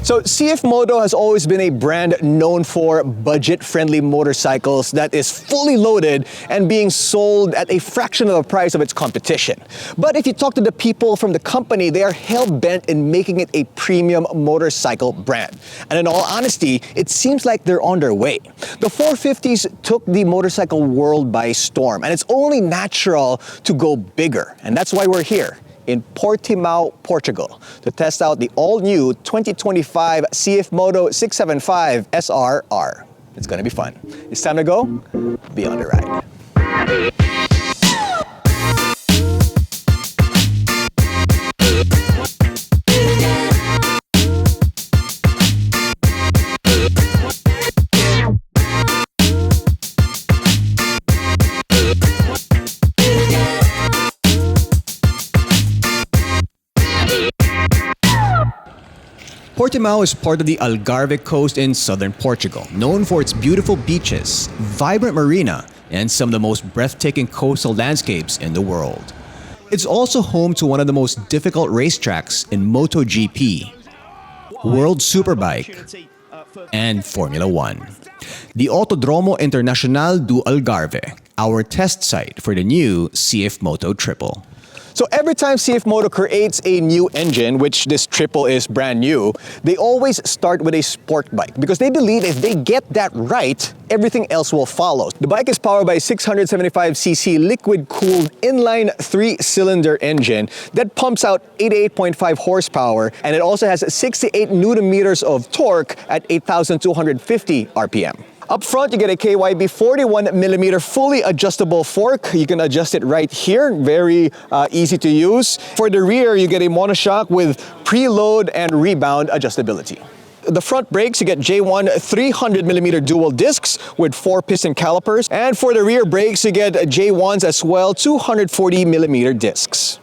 So CF Moto has always been a brand known for budget-friendly motorcycles that is fully loaded and being sold at a fraction of the price of its competition. But if you talk to the people from the company, they are hell-bent in making it a premium motorcycle brand. And in all honesty, it seems like they're on their way. The 450s took the motorcycle world by storm, and it's only natural to go bigger. And that's why we're here in Portimao, Portugal, to test out the all-new 2025 CFMOTO 675SR-R. It's gonna be fun. It's time to go. Be on the ride. Portimao is part of the Algarve coast in southern Portugal, known for its beautiful beaches, vibrant marina, and some of the most breathtaking coastal landscapes in the world. It's also home to one of the most difficult racetracks in MotoGP, World Superbike, and Formula One. The Autodromo International Algarve, our test site for the new CF Moto Triple. So every time CF Moto creates a new engine, which this triple is brand new, they always start with a sport bike because they believe if they get that right, everything else will follow. The bike is powered by a 675cc liquid-cooled inline 3-cylinder engine that pumps out 88.5 horsepower, and it also has 68 Nm of torque at 8,250 RPM. Up front, you get a KYB 41mm fully adjustable fork. You can adjust it right here, very easy to use. For the rear, you get a monoshock with preload and rebound adjustability. The front brakes, you get J1 300mm dual discs with 4-piston calipers. And for the rear brakes, you get J1s as well, 240mm discs.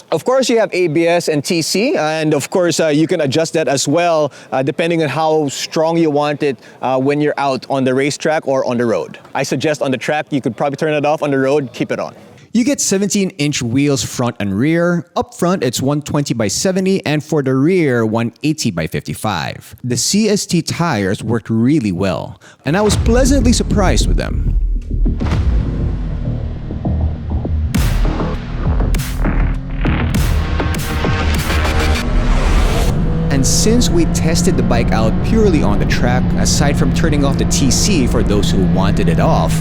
Of course, you have ABS and TC, and of course, you can adjust that as well depending on how strong you want it when you're out on the racetrack or on the road. I suggest on the track, you could probably turn it off. On the road, keep it on. You get 17-inch wheels front and rear. Up front, it's 120/70, and for the rear, 180/55. The CST tires worked really well, and I was pleasantly surprised with them. And since we tested the bike out purely on the track, aside from turning off the TC for those who wanted it off,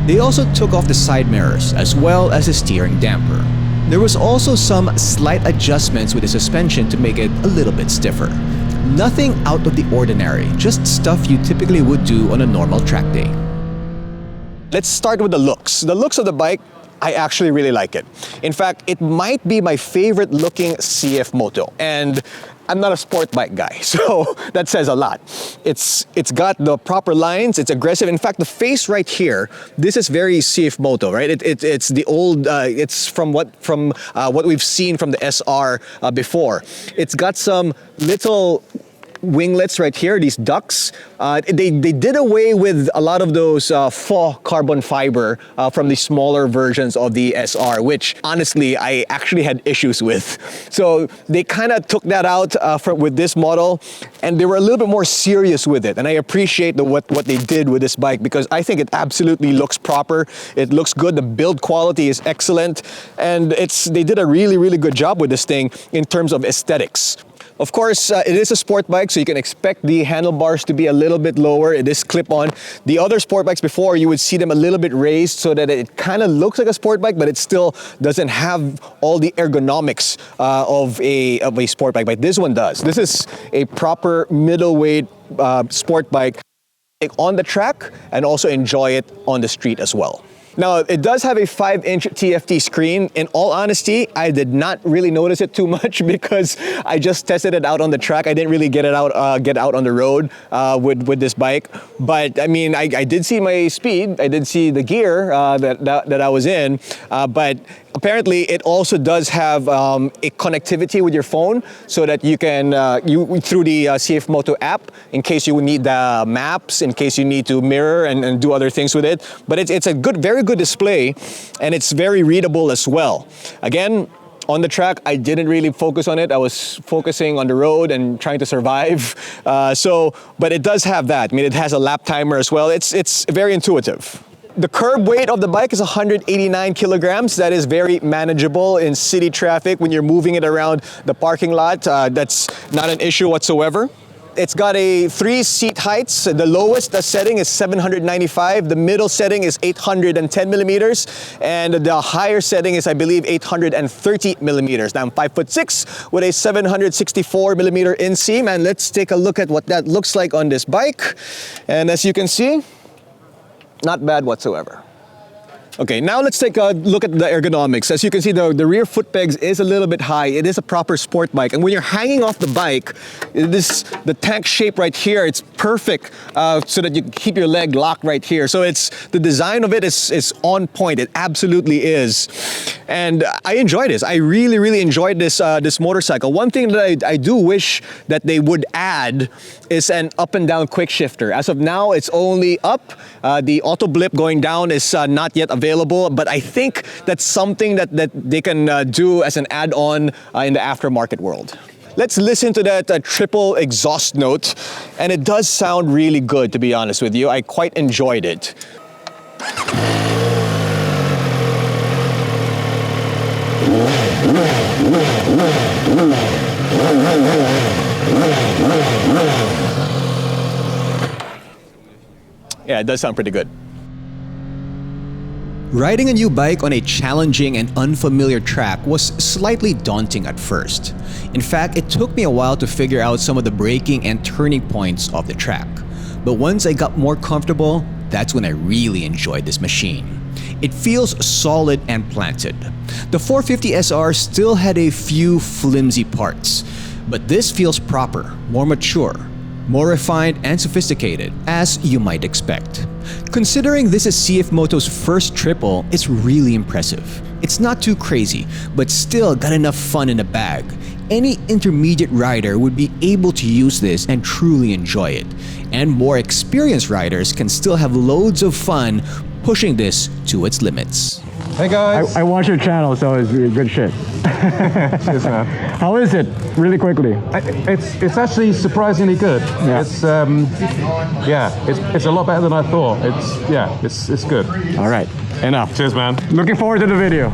they also took off the side mirrors as well as the steering damper. There was also some slight adjustments with the suspension to make it a little bit stiffer. Nothing out of the ordinary, just stuff you typically would do on a normal track day. Let's start with the looks. The looks of the bike, I actually really like it. In fact, it might be my favorite looking CF Moto. And I'm not a sport bike guy, so that says a lot. It's got the proper lines, it's aggressive. In fact, the face right here, this is very CF Moto, right? It's the old, it's from what we've seen from the SR before. It's got some little winglets right here, these ducts. They did away with a lot of those faux carbon fiber from the smaller versions of the SR, which honestly I actually had issues with. So they kind of took that out with this model, and they were a little bit more serious with it. And I appreciate what they did with this bike because I think it absolutely looks proper. It looks good. The build quality is excellent, and they did a really, really good job with this thing in terms of aesthetics. Of course, it is a sport bike, so you can expect the handlebars to be a little bit lower. It is clip-on. The other sport bikes before, you would see them a little bit raised so that it kind of looks like a sport bike, but it still doesn't have all the ergonomics of a sport bike. But this one does. This is a proper middleweight sport bike. On the track and also enjoy it on the street as well. Now, it does have a 5-inch TFT screen. In all honesty, I did not really notice it too much because I just tested it out on the track. I didn't really get out on the road with this bike. But I mean, I did see my speed. I did see the gear that I was in. But apparently, it also does have a connectivity with your phone so that you can, through the CF Moto app, in case you need the maps, in case you need to mirror and do other things with it. But it's a very good display, and it's very readable as well. Again, On the track, I didn't really focus on it. I was focusing on the road and trying to survive. But it does have that. I mean, it has a lap timer as well. It's very intuitive. The curb weight of the bike is 189 kilograms. That is very manageable in city traffic when you're moving it around the parking lot. That's not an issue whatsoever. It's got a 3-seat heights. The lowest setting is 795. The middle setting is 810 millimeters. And the higher setting is, I believe, 830 millimeters. Now I'm 5'6" with a 764 millimeter inseam. And let's take a look at what that looks like on this bike. And as you can see, not bad whatsoever. Okay, now let's take a look at the ergonomics. As you can see, the rear foot pegs is a little bit high. It is a proper sport bike. And when you're hanging off the bike, the tank shape right here, it's perfect so that you keep your leg locked right here. So the design of it is on point. It absolutely is. And I enjoyed this. I really, really enjoyed this motorcycle. One thing that I do wish that they would add is an up and down quick shifter. As of now, it's only up. The auto blip going down is not yet available, but I think that's something that they can do as an add-on in the aftermarket world. Let's listen to that triple exhaust note, and it does sound really good, to be honest with you. I quite enjoyed it. Yeah, it does sound pretty good. Riding a new bike on a challenging and unfamiliar track was slightly daunting at first. In fact, it took me a while to figure out some of the braking and turning points of the track. But once I got more comfortable, that's when I really enjoyed this machine. It feels solid and planted. The 450 SR still had a few flimsy parts, but this feels proper, more mature, more refined and sophisticated, as you might expect. Considering this is CFMOTO's first triple, it's really impressive. It's not too crazy, but still got enough fun in the bag. Any intermediate rider would be able to use this and truly enjoy it. And more experienced riders can still have loads of fun pushing this to its limits. Hey guys! I watch your channel, so it's really good shit. Cheers, man. How is it, really quickly? It's actually surprisingly good. Yeah. It's a lot better than I thought. It's good. All right, enough. Cheers, man. Looking forward to the video.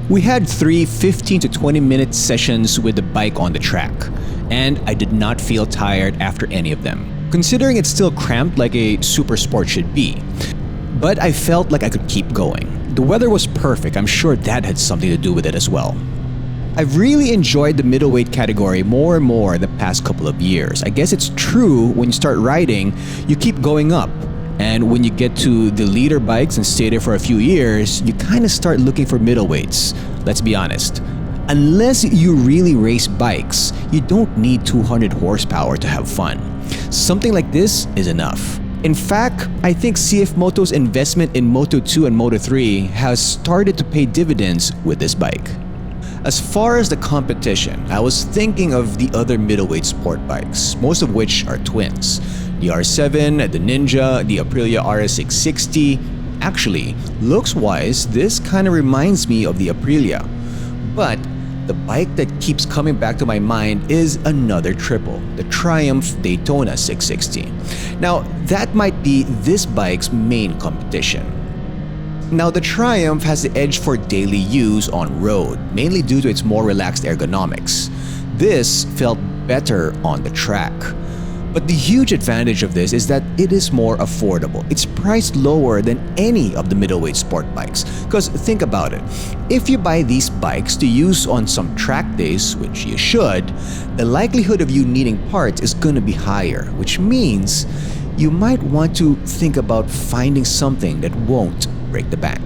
We had 3 15 to 20 minute sessions with the bike on the track, and I did not feel tired after any of them, considering it's still cramped like a super sport should be. But I felt like I could keep going. The weather was perfect. I'm sure that had something to do with it as well. I've really enjoyed the middleweight category more and more the past couple of years. I guess it's true when you start riding, you keep going up. And when you get to the leader bikes and stay there for a few years, you kind of start looking for middleweights. Let's be honest. Unless you really race bikes, you don't need 200 horsepower to have fun. Something like this is enough. In fact, I think CF Moto's investment in Moto 2 and Moto 3 has started to pay dividends with this bike. As far as the competition, I was thinking of the other middleweight sport bikes, most of which are twins. The R7, the Ninja, the Aprilia RS660. Actually, looks-wise, this kind of reminds me of the Aprilia. But the bike that keeps coming back to my mind is another triple, the Triumph Daytona 660. Now, that might be this bike's main competition. Now, the Triumph has the edge for daily use on road, mainly due to its more relaxed ergonomics. This felt better on the track. But the huge advantage of this is that it is more affordable. It's priced lower than any of the middleweight sport bikes. Because think about it, if you buy these bikes to use on some track days, which you should, the likelihood of you needing parts is going to be higher, which means you might want to think about finding something that won't break the bank.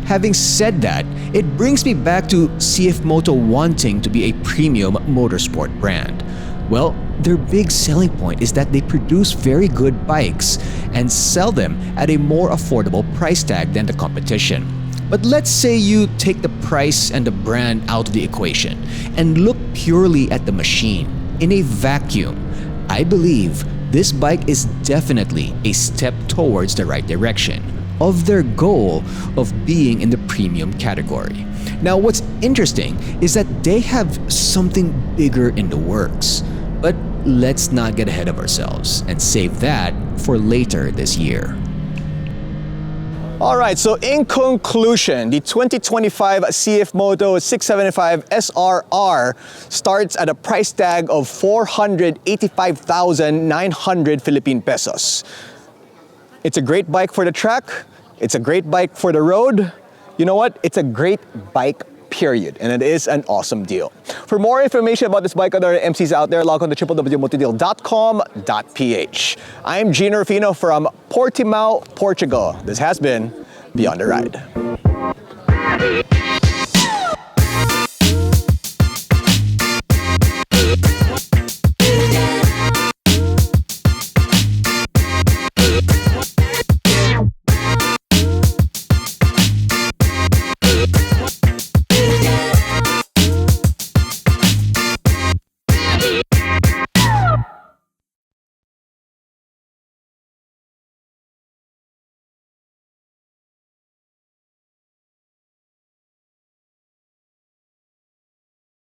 Having said that, it brings me back to CF Moto wanting to be a premium motorsport brand. Well, their big selling point is that they produce very good bikes and sell them at a more affordable price tag than the competition. But let's say you take the price and the brand out of the equation and look purely at the machine. In a vacuum, I believe this bike is definitely a step towards the right direction of their goal of being in the premium category. Now, what's interesting is that they have something bigger in the works. But let's not get ahead of ourselves and save that for later this year. All right, so in conclusion, the 2025 CF Moto 675SR-R starts at a price tag of 485,900 Philippine pesos. It's a great bike for the track. It's a great bike for the road. You know what? It's a great bike, period. And it is an awesome deal. For more information about this bike and other MCs out there, log on to www.motodeal.com.ph. I'm Jinno Rufino from Portimao, Portugal. This has been Beyond the Ride.